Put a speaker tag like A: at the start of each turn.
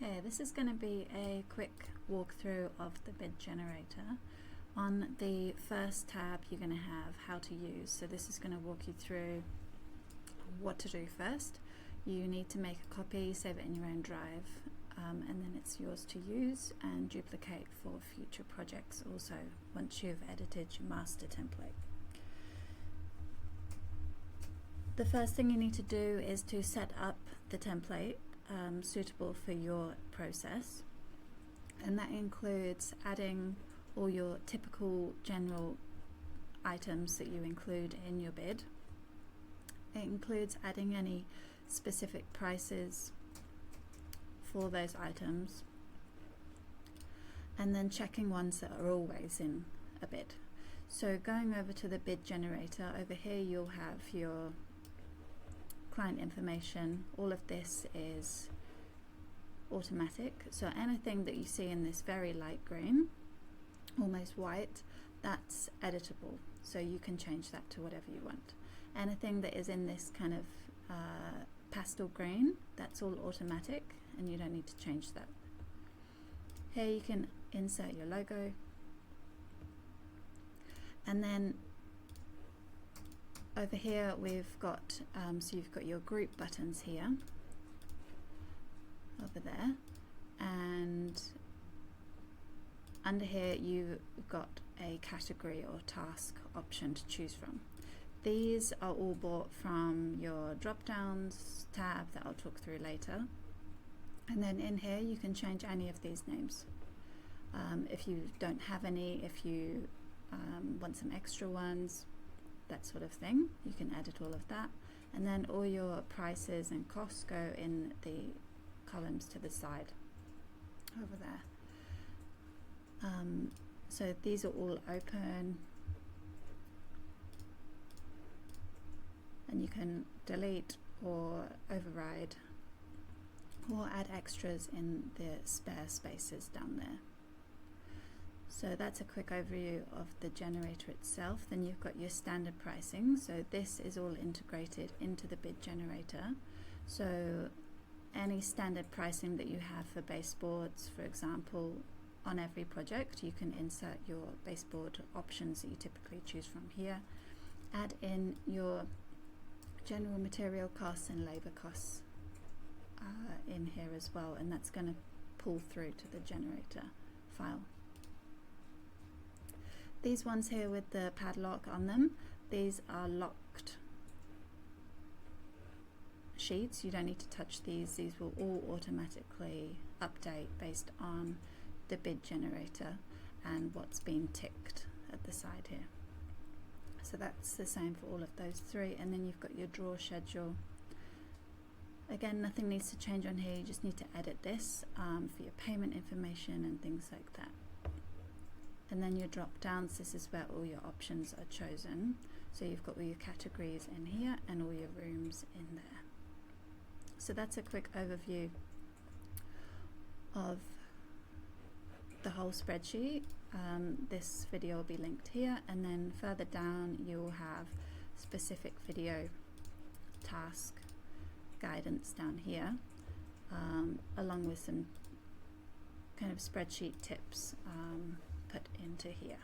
A: Hey, this is going to be a quick walkthrough of the bid generator. On the first tab you're going to have how to use, so this is going to walk you through what to do first. You need to make a copy, save it in your own drive, and then it's yours to use and duplicate for future projects also once you've edited your master template. The first thing you need to do is to set up the template suitable for your process, and that includes adding all your typical general items that you include in your bid. It includes adding any specific prices for those items, and then checking ones that are always in a bid. So going over to the bid generator, over here you'll have your client information. All of this is automatic, so anything that you see in this very light green, almost white, that's editable, so you can change that to whatever you want. Anything that is in this kind of pastel green, that's all automatic and you don't need to change that. Here you can insert your logo, and then over here we've got so you've got your group buttons here, over there, and under here you've got a category or task option to choose from. These are all bought from your drop downs tab that I'll talk through later, and then in here you can change any of these names. If you don't have any, if you want some extra ones, that sort of thing, you can edit all of that, and then all your prices and costs go in the columns to the side over there. So these are all open, and you can delete or override or add extras in the spare spaces down there. So that's a quick overview of the generator itself. Then you've got your standard pricing, so this is all integrated into the bid generator. So any standard pricing that you have for baseboards, for example, on every project, you can insert your baseboard options that you typically choose from here, add in your general material costs and labor costs in here as well, and that's going to pull through to the generator file. These ones here with the padlock on them, these are locked sheets. You don't need to touch these. These will all automatically update based on the bid generator and what's been ticked at the side here. So that's the same for all of those three, and then you've got your draw schedule. Again, nothing needs to change on here, you just need to edit this for your payment information and things like that. And then your drop downs, this is where all your options are chosen. So you've got all your categories in here and all your rooms in there. So that's a quick overview of the whole spreadsheet. This video will be linked here, and then further down you'll have specific video task guidance down here, along with some kind of spreadsheet tips put into here.